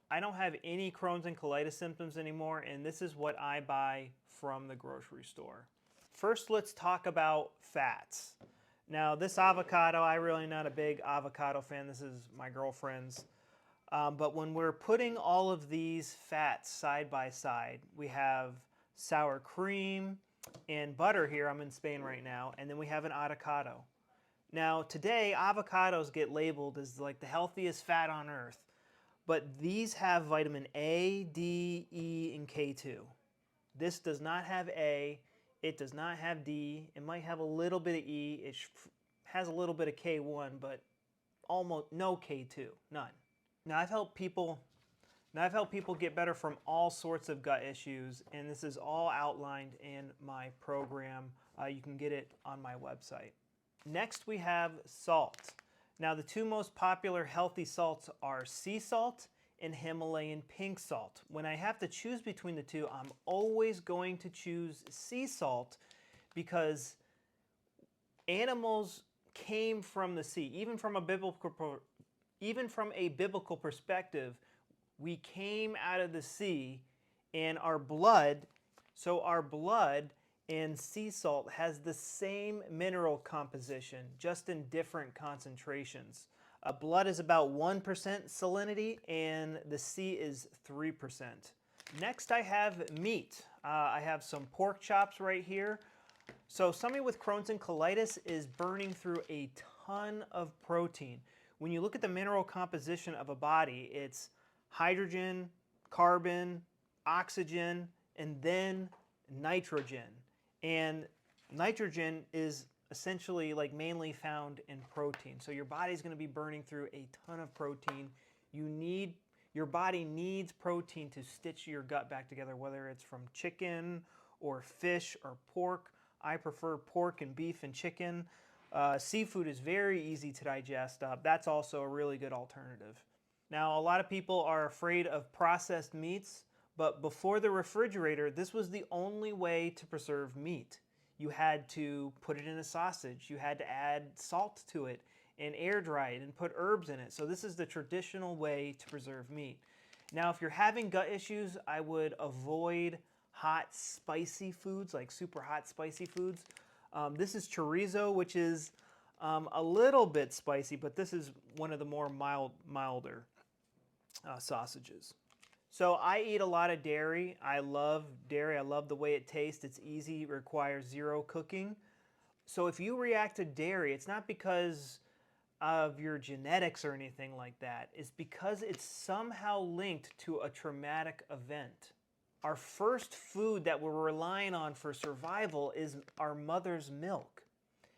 I don't have any Crohn's and colitis symptoms anymore, and this is what I buy from the grocery store. First, let's talk about fats. Now, this avocado, I'm really not a big avocado fan. This is my girlfriend's. But when we're putting all of these fats side by side, we have sour cream and butter here. I'm in Spain right now. And then we have an avocado. Now, today, avocados get labeled as like the healthiest fat on earth. But these have vitamin A, D, E, and K2. This does not have A. It does not have D. It might have a little bit of E. It has a little bit of K1, but almost no K2, none. Now I've helped people get better from all sorts of gut issues, and this is all outlined in my program. You can get it on my website. Next we have salt. Now the two most popular healthy salts are sea salt and Himalayan pink salt. When I have to choose between the two, I'm always going to choose sea salt because animals came from the sea. Even from a biblical perspective, we came out of the sea, and our blood and sea salt has the same mineral composition, just in different concentrations. Blood is about 1% salinity, and the sea is 3%. Next, I have meat. I have some pork chops right here. So somebody with Crohn's and colitis is burning through a ton of protein. When you look at the mineral composition of a body, it's hydrogen, carbon, oxygen, and then nitrogen. And nitrogen is essentially like mainly found in protein. So your body's going to be burning through a ton of protein. Your body needs protein to stitch your gut back together, whether it's from chicken or fish or pork. I prefer pork and beef and chicken. Seafood is very easy to digest. That's also a really good alternative. Now, a lot of people are afraid of processed meats, but before the refrigerator, this was the only way to preserve meat. You had to put it in a sausage. You had to add salt to it and air dry it and put herbs in it. So this is the traditional way to preserve meat. Now, if you're having gut issues, I would avoid hot, spicy foods, like super hot, spicy foods. This is chorizo, which is a little bit spicy, but this is one of the more milder sausages. So I eat a lot of dairy. I love dairy. I love the way it tastes. It's easy. It requires zero cooking. So if you react to dairy, it's not because of your genetics or anything like that. It's because it's somehow linked to a traumatic event. Our first food that we're relying on for survival is our mother's milk.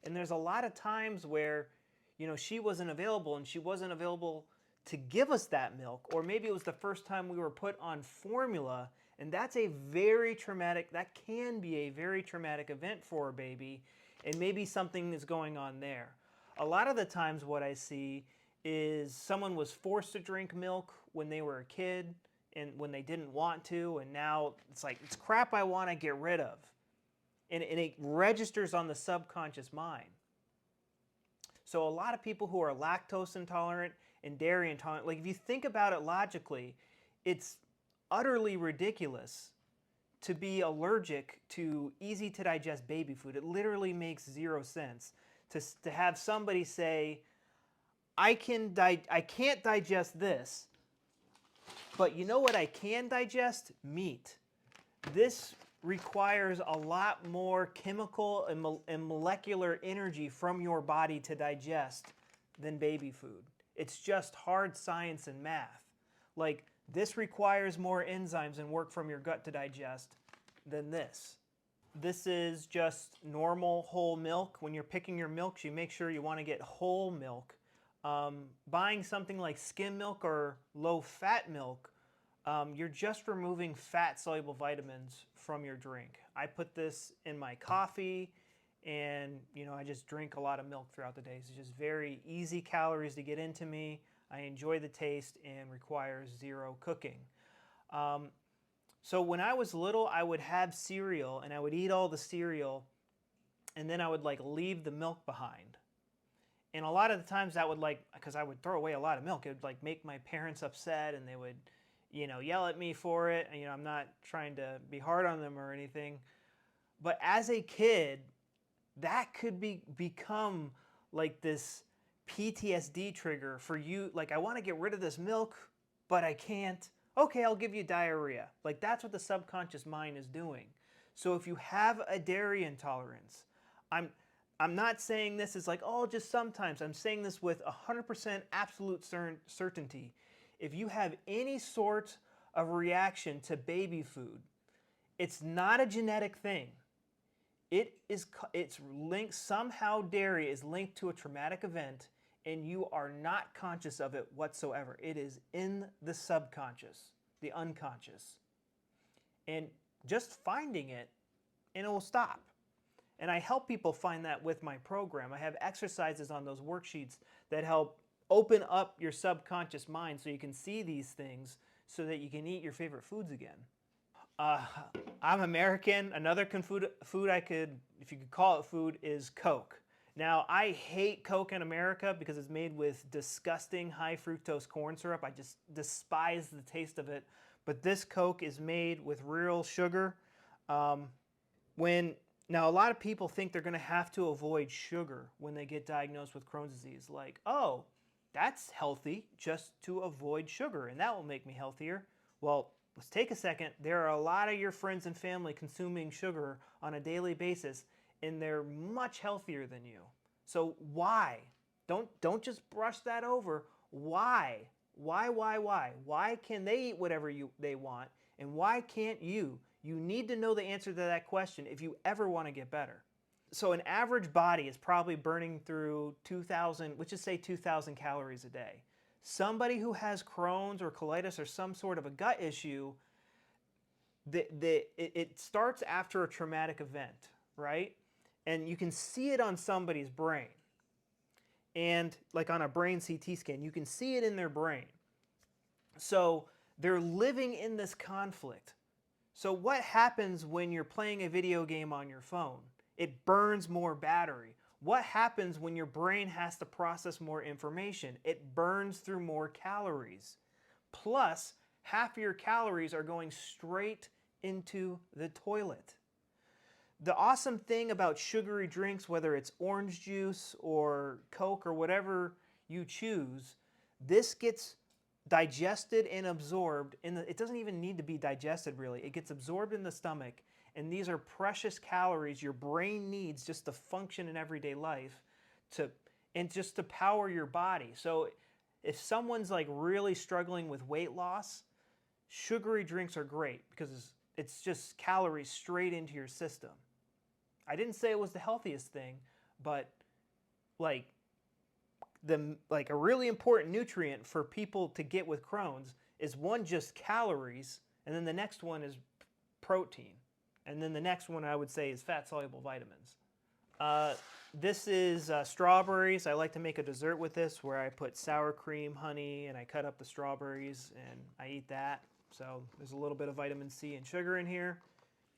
And there's a lot of times where, she wasn't available, and she wasn't available to give us that milk, or maybe it was the first time we were put on formula, and that can be a very traumatic event for a baby, and maybe something is going on there. A lot of the times what I see is someone was forced to drink milk when they were a kid, and when they didn't want to, and now it's like, it's crap I want to get rid of. And it registers on the subconscious mind. So a lot of people who are lactose intolerant and dairy intolerant, like if you think about it logically, it's utterly ridiculous to be allergic to easy to digest baby food. It literally makes zero sense to have somebody say, I can't digest this, but you know what I can digest? Meat. This requires a lot more chemical and molecular energy from your body to digest than baby food. It's just hard science and math. Like, this requires more enzymes and work from your gut to digest than this. This is just normal whole milk. When you're picking your milks, you make sure you want to get whole milk. Buying something like skim milk or low-fat milk, you're just removing fat-soluble vitamins from your drink. I put this in my coffee, and I just drink a lot of milk throughout the day. It's just very easy calories to get into me. I enjoy the taste and requires zero cooking. So when I was little, I would have cereal, and I would eat all the cereal, and then I would leave the milk behind. And a lot of the times that would because I would throw away a lot of milk, it would make my parents upset, and they would yell at me for it. And, I'm not trying to be hard on them or anything. But as a kid, that could become like this PTSD trigger for you. Like, I want to get rid of this milk, but I can't. Okay, I'll give you diarrhea. Like, that's what the subconscious mind is doing. So if you have a dairy intolerance, I'm not saying this is like, oh, just sometimes. I'm saying this with 100% absolute certainty. If you have any sort of reaction to baby food, it's not a genetic thing. It's linked, somehow dairy is linked to a traumatic event, and you are not conscious of it whatsoever. It is in the subconscious, the unconscious. And just finding it, and it will stop. And I help people find that with my program. I have exercises on those worksheets that help open up your subconscious mind so you can see these things so that you can eat your favorite foods again. I'm American. Another food I could, if you could call it food, is Coke. Now, I hate Coke in America because it's made with disgusting high fructose corn syrup. I just despise the taste of it. But this Coke is made with real sugar. Now, a lot of people think they're going to have to avoid sugar when they get diagnosed with Crohn's disease. Like, oh, that's healthy just to avoid sugar, and that will make me healthier. Well, let's take a second. There are a lot of your friends and family consuming sugar on a daily basis, and they're much healthier than you. So why? Don't just brush that over. Why? Why? Why can they eat whatever they want, and why can't you? You need to know the answer to that question if you ever want to get better. So an average body is probably burning through 2,000, let's just say 2,000 calories a day. Somebody who has Crohn's or colitis or some sort of a gut issue, it starts after a traumatic event, right? And you can see it on somebody's brain. And like on a brain CT scan, you can see it in their brain. So they're living in this conflict. So what happens when you're playing a video game on your phone? It burns more battery. What happens when your brain has to process more information? It burns through more calories. Plus, half of your calories are going straight into the toilet. The awesome thing about sugary drinks, whether it's orange juice or Coke or whatever you choose, this gets digested and absorbed. It doesn't even need to be digested, really. It gets absorbed in the stomach, and these are precious calories your brain needs just to function in everyday life and just to power your body. So if someone's like really struggling with weight loss, sugary drinks are great because it's just calories straight into your system. I didn't say it was the healthiest thing, but like a really important nutrient for people to get with Crohn's is one, just calories, and then the next one is protein. And then the next one I would say is fat-soluble vitamins. This is strawberries. I like to make a dessert with this where I put sour cream, honey, and I cut up the strawberries and I eat that. So there's a little bit of vitamin C and sugar in here.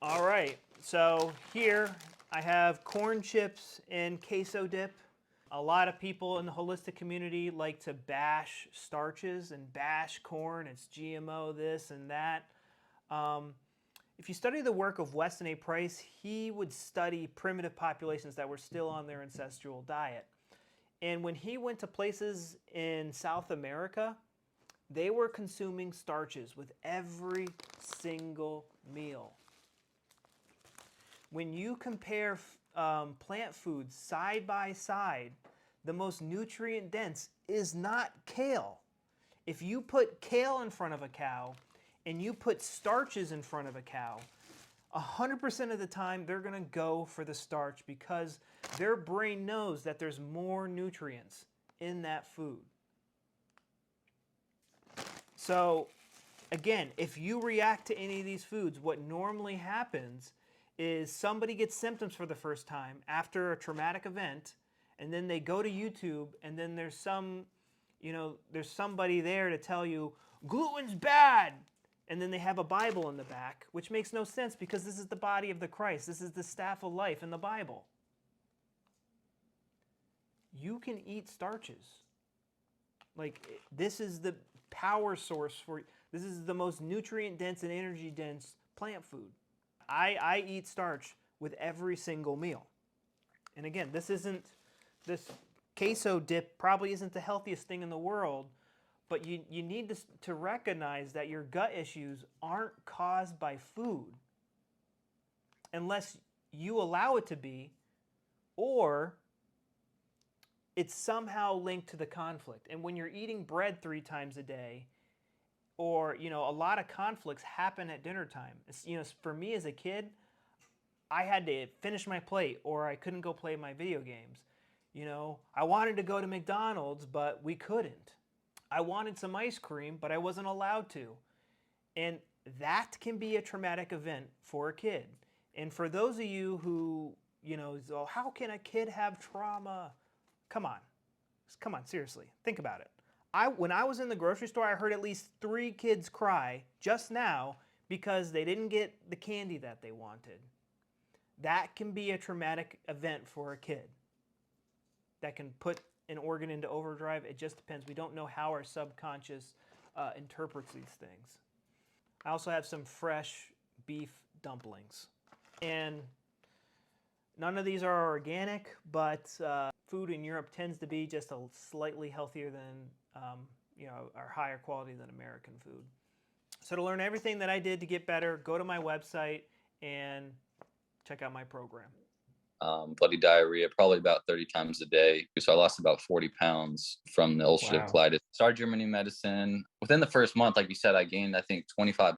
All right, so here I have corn chips and queso dip. A lot of people in the holistic community like to bash starches and bash corn. It's GMO, this and that. If you study the work of Weston A. Price, he would study primitive populations that were still on their ancestral diet. And when he went to places in South America, they were consuming starches with every single meal. When you compare plant foods side by side, the most nutrient dense is not kale. If you put kale in front of a cow and you put starches in front of a cow, 100% of the time they're going to go for the starch because their brain knows that there's more nutrients in that food. So again, if you react to any of these foods, what normally happens is somebody gets symptoms for the first time after a traumatic event, and then they go to YouTube, and then there's somebody there to tell you gluten's bad, and then they have a Bible in the back, which makes no sense because this is the body of the Christ. This is the staff of life in the Bible. You can eat starches. Like, this is the power source for you. This is the most nutrient dense and energy dense plant food. I eat starch with every single meal. And again, this queso dip probably isn't the healthiest thing in the world, but you need to recognize that your gut issues aren't caused by food unless you allow it to be, or it's somehow linked to the conflict. And when you're eating bread 3 times a day, or a lot of conflicts happen at dinner time. For me as a kid, I had to finish my plate or I couldn't go play my video games. I wanted to go to McDonald's, but we couldn't. I wanted some ice cream, but I wasn't allowed to. And that can be a traumatic event for a kid. And for those of you who, oh, how can a kid have trauma? Come on, seriously, think about it. When I was in the grocery store, I heard at least 3 kids cry just now because they didn't get the candy that they wanted. That can be a traumatic event for a kid. That can put an organ into overdrive. It just depends. We don't know how our subconscious interprets these things. I also have some fresh beef dumplings. And none of these are organic, but food in Europe tends to be just a slightly healthier than, or higher quality than American food. So to learn everything that I did to get better, go to my website and check out my program. Bloody diarrhea, probably about 30 times a day. So I lost about 40 pounds from the ulcerative colitis. Started Germany medicine. Within the first month, like you said, I gained, I think, 25